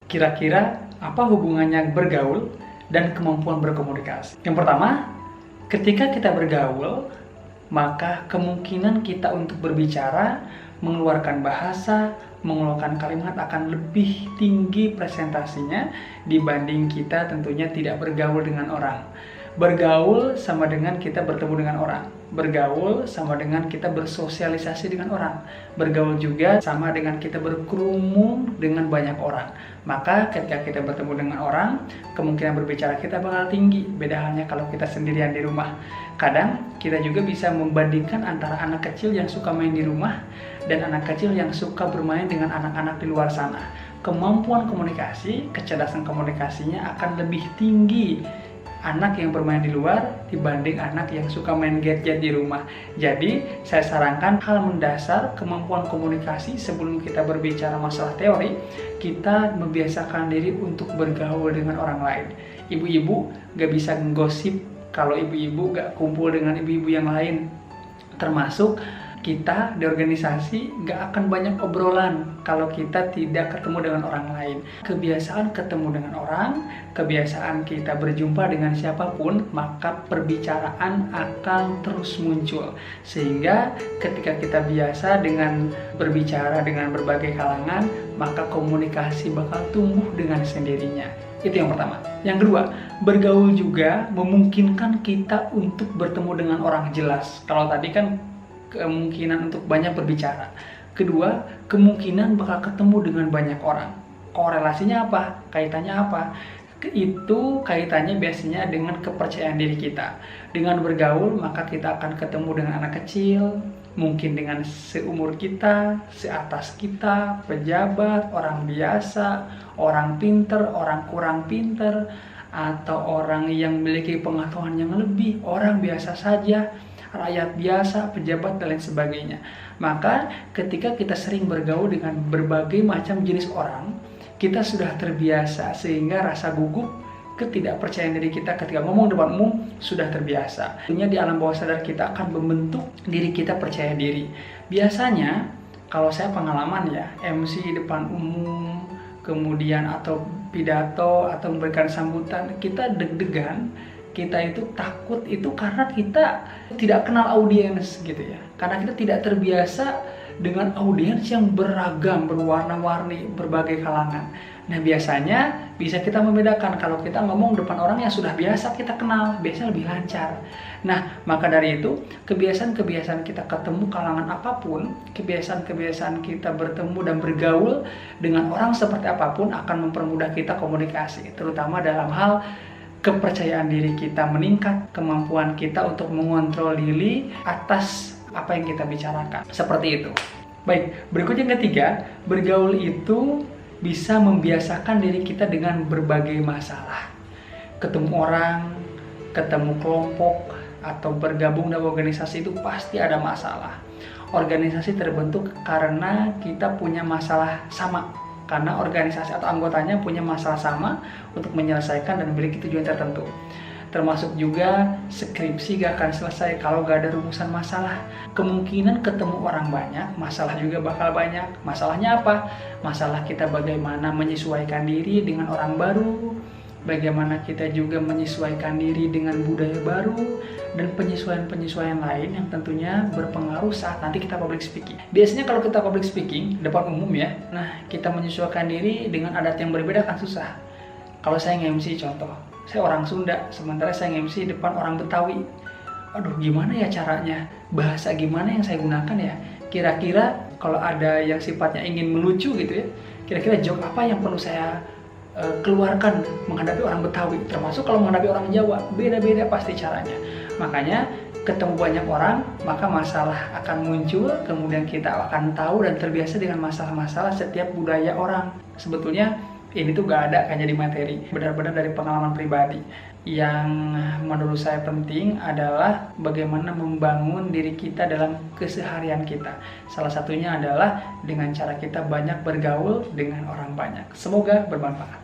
Kira-kira apa hubungannya bergaul dan kemampuan berkomunikasi? Yang pertama, ketika kita bergaul, maka kemungkinan kita untuk berbicara, mengeluarkan bahasa, mengeluarkan kalimat akan lebih tinggi presentasinya dibanding kita tentunya tidak bergaul dengan orang. Bergaul sama dengan kita bertemu dengan orang. Bergaul sama dengan kita bersosialisasi dengan orang. Bergaul juga sama dengan kita berkerumun dengan banyak orang. Maka ketika kita bertemu dengan orang, kemungkinan berbicara kita bakal tinggi. Beda halnya kalau kita sendirian di rumah. Kadang kita juga bisa membandingkan antara anak kecil yang suka main di rumah dan anak kecil yang suka bermain dengan anak-anak di luar sana. Kemampuan komunikasi, kecerdasan komunikasinya akan lebih tinggi anak yang bermain di luar dibanding anak yang suka main gadget di rumah. Jadi, saya sarankan hal mendasar kemampuan komunikasi sebelum kita berbicara masalah teori, kita membiasakan diri untuk bergaul dengan orang lain. Ibu-ibu gak bisa ngosip kalau ibu-ibu gak kumpul dengan ibu-ibu yang lain. Termasuk kita di organisasi gak akan banyak obrolan kalau kita tidak ketemu dengan orang lain. Kebiasaan ketemu dengan orang, kebiasaan kita berjumpa dengan siapapun, maka perbicaraan akan terus muncul. Sehingga ketika kita biasa dengan berbicara dengan berbagai kalangan, maka komunikasi bakal tumbuh dengan sendirinya. Itu yang pertama. Yang kedua, bergaul juga memungkinkan kita untuk bertemu dengan orang jelas. Kalau tadi kan kemungkinan untuk banyak berbicara. Kedua, kemungkinan bakal ketemu dengan banyak orang. Korelasinya apa? Kaitannya apa? Itu kaitannya biasanya dengan kepercayaan diri kita. Dengan bergaul, maka kita akan ketemu dengan anak kecil, mungkin dengan seumur kita, seatas kita, pejabat, orang biasa, orang pinter, orang kurang pinter, atau orang yang memiliki pengetahuan yang lebih, orang biasa saja, rakyat biasa, pejabat, dan lain sebagainya. Maka ketika kita sering bergaul dengan berbagai macam jenis orang, kita sudah terbiasa sehingga rasa gugup, ketidakpercayaan diri kita ketika ngomong depan umum sudah terbiasa. Tentunya di alam bawah sadar kita akan membentuk diri kita percaya diri. Biasanya kalau saya pengalaman ya, MC depan umum, kemudian atau pidato atau memberikan sambutan, kita deg-degan, kita itu takut itu karena kita tidak kenal audiens gitu ya. Karena kita tidak terbiasa dengan audiens yang beragam, berwarna-warni, berbagai kalangan. Nah, biasanya bisa kita membedakan kalau kita ngomong depan orang yang sudah biasa kita kenal, biasanya lebih lancar. Nah, maka dari itu, kebiasaan-kebiasaan kita ketemu kalangan apapun, kebiasaan-kebiasaan kita bertemu dan bergaul dengan orang seperti apapun akan mempermudah kita komunikasi, terutama dalam hal kepercayaan diri kita meningkat, kemampuan kita untuk mengontrol diri atas apa yang kita bicarakan. Seperti itu. Baik, berikut yang ketiga, bergaul itu bisa membiasakan diri kita dengan berbagai masalah. Ketemu orang, ketemu kelompok, atau bergabung dalam organisasi itu pasti ada masalah. Organisasi terbentuk karena kita punya masalah sama. Karena organisasi atau anggotanya punya masalah sama untuk menyelesaikan dan memiliki tujuan tertentu. Termasuk juga skripsi gak akan selesai kalau gak ada rumusan masalah. Kemungkinan ketemu orang banyak, masalah juga bakal banyak. Masalahnya apa? Masalah kita bagaimana menyesuaikan diri dengan orang baru, bagaimana kita juga menyesuaikan diri dengan budaya baru, dan penyesuaian-penyesuaian lain yang tentunya berpengaruh saat nanti kita public speaking. Biasanya kalau kita public speaking, depan umum ya, nah kita menyesuaikan diri dengan adat yang berbeda kan susah. Kalau saya nge-MC contoh, saya orang Sunda, sementara saya nge-MC depan orang Betawi. Aduh, gimana ya caranya? Bahasa gimana yang saya gunakan ya? Kira-kira kalau ada yang sifatnya ingin melucu gitu ya, kira-kira joke apa yang perlu saya keluarkan menghadapi orang Betawi, termasuk kalau menghadapi orang Jawa, beda-beda pasti caranya. Makanya ketemu banyak orang, maka masalah akan muncul, kemudian kita akan tahu dan terbiasa dengan masalah-masalah setiap budaya orang. Sebetulnya ini tuh gak ada kayaknya di materi, benar-benar dari pengalaman pribadi. Yang menurut saya penting adalah bagaimana membangun diri kita dalam keseharian kita. Salah satunya adalah dengan cara kita banyak bergaul dengan orang banyak. Semoga bermanfaat.